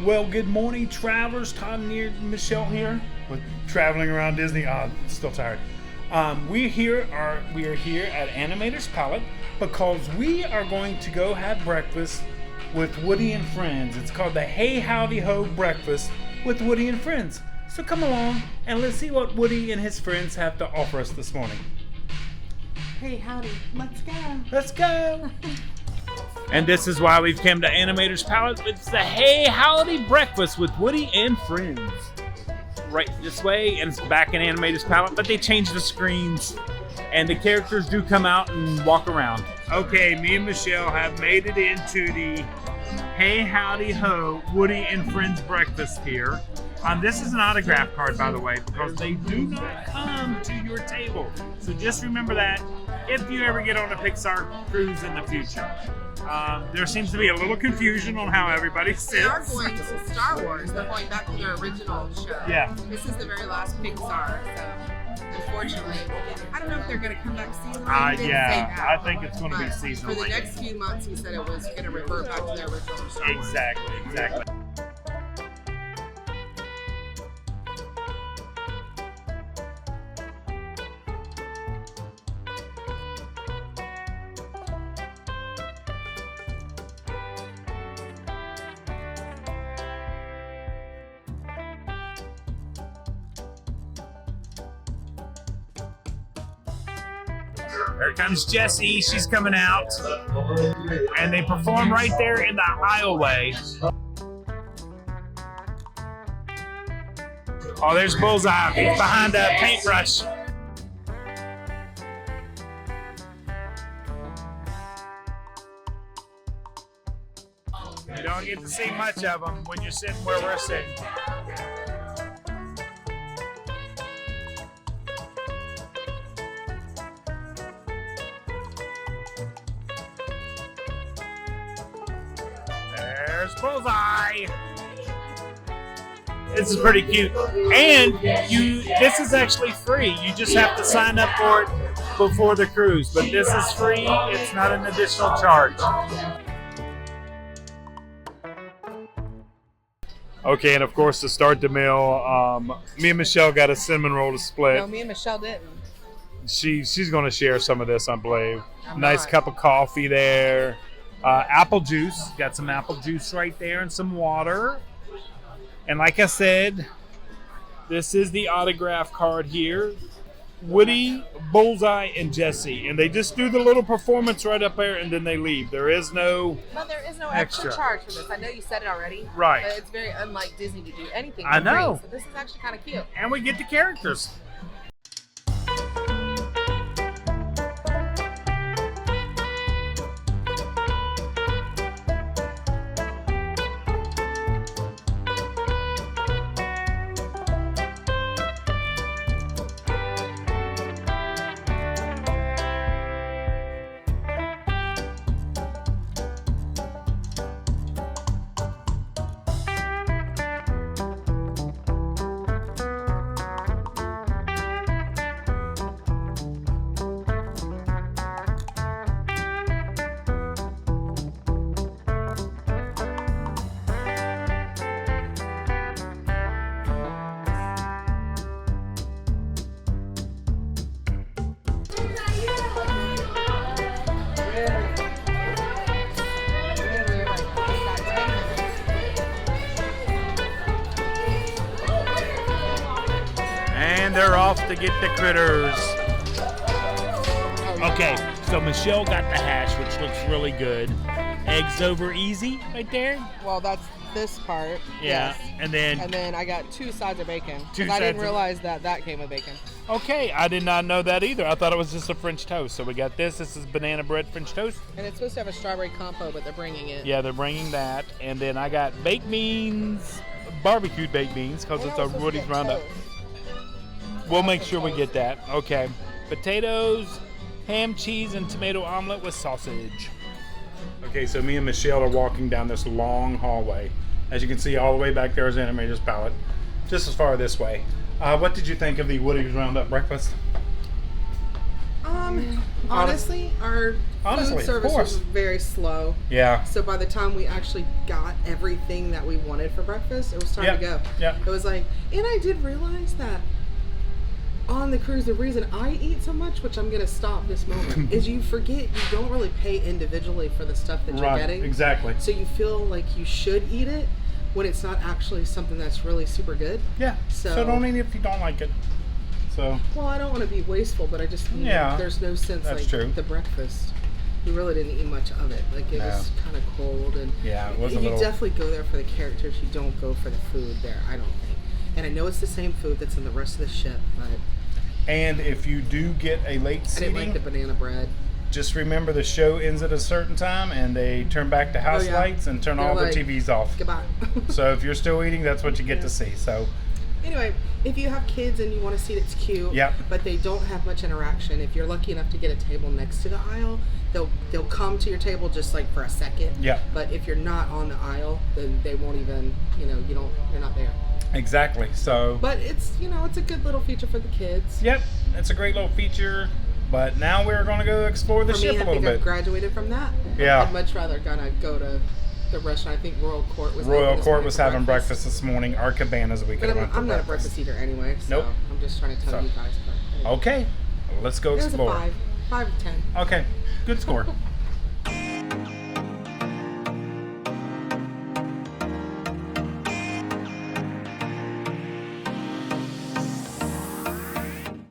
Well, good morning, travelers. Todd and Michelle here with Traveling Around Disney. Still tired. We are here at Animator's Palette because we are going to go have breakfast with Woody and Friends. It's called the Hey Howdy Ho Breakfast with Woody and Friends. So come along and let's see what Woody and his friends have to offer us this morning. Hey, howdy. Let's go. Let's go. And this is why we've come to Animator's Palette. It's the Hey Howdy Breakfast with Woody and Friends. Right this way, and it's back in Animator's Palette, but they changed the screens, and the characters do come out and walk around. Okay, me and Michelle have made it into the Hey Howdy Ho Woody and Friends breakfast here. This is an autograph card, by the way, because they do not come to your table. So just remember that if you ever get on a PIXAR cruise in the future. There seems to be a little confusion on how everybody sits. They are going to Star Wars. They're going back to their original show. Yeah. This is the very last PIXAR, so unfortunately, I don't know if they're going to come back seasonally. I think it's going to be seasonally. For the next few months, he said it was going to revert back to their original Star Wars. Exactly. Here comes Jessie, she's coming out. And they perform right there in the aisleway. Oh, there's Bullseye, he's behind a paintbrush. You don't get to see much of them when you're sitting where we're sitting. There's Bullseye. This is pretty cute. And this is actually free. You just have to sign up for it before the cruise. But this is free. It's not an additional charge. Okay, and of course to start the meal, me and Michelle got a cinnamon roll to split. No, me and Michelle didn't. She's going to share some of this, I believe. Nice cup of coffee there. Apple juice. Got some apple juice right there and some water. And like I said, this is the autograph card here. Woody, Bullseye, and Jessie. And they just do the little performance right up there and then they leave. There is no extra charge for this. I know you said it already. Right. But it's very unlike Disney to do anything for I know. free. So this is actually kind of cute. And we get the characters. And they're off to get the critters. Okay, so Michelle got the hash, which looks really good. Eggs over easy right there. Well, that's this part. Yeah, yes. and then I got 2 sides of bacon. Two I didn't sides realize that came with bacon. Okay, I did not know that either. I thought it was just a French toast. So we got this. This is banana bread French toast. And it's supposed to have a strawberry compo, but they're bringing it. Yeah, they're bringing that. And then I got baked beans, barbecued baked beans, because it's a Woody's Roundup. We'll make sure we get that. Okay. Potatoes, ham, cheese, and tomato omelet with sausage. Okay, so me and Michelle are walking down this long hallway. As you can see, all the way back there is Animator's Palette. Just as far this way. What did you think of the Woody's Roundup breakfast? Honestly, our Honestly, food service of course. was very slow. Yeah. So by the time we actually got everything that we wanted for breakfast, it was time Yep. to go. Yep. It was like, and I did realize that on the cruise, the reason I eat so much, which I'm going to stop this moment, is you forget you don't really pay individually for the stuff that you're Right. getting. Exactly. So you feel like you should eat it when it's not actually something that's really super good. Yeah. So don't eat it if you don't like it. So. Well, I don't want to be wasteful, but I just mean Yeah, there's no sense that's like true. the breakfast. We really didn't eat much of it. Like it No. was kind of cold, and Yeah, it was a you little- definitely go there for the characters. You don't go for the food there. I don't think. And I know it's the same food that's in the rest of the ship, but And if you do get a late I didn't seating, like the banana bread. just remember the show ends at a certain time, and they turn back the house yeah. lights and turn They're all like, the TVs off. Goodbye. So if you're still eating, that's what you get Yeah. to see. So Anyway, if you have kids and you want a seat that's cute, Yep. but they don't have much interaction, if you're lucky enough to get a table next to the aisle, they'll come to your table just like for a second. Yeah. But if you're not on the aisle, then they won't even, you're not there. exactly. So But it's a good little feature for the kids. yep, it's a great little feature. But now we're going to go explore the For ship me, a I little think I've bit. graduated from that. Yeah. I'd much rather go to the restaurant. I think Royal Court was Royal open this Court morning was for having breakfast this morning. Our cabanas we could But have went for I'm not a breakfast. breakfast eater anyway, so Nope. I'm just trying to tell So. you guys. But anyway. Okay, well, let's go It was a explore. 5 of 10. Okay, good score.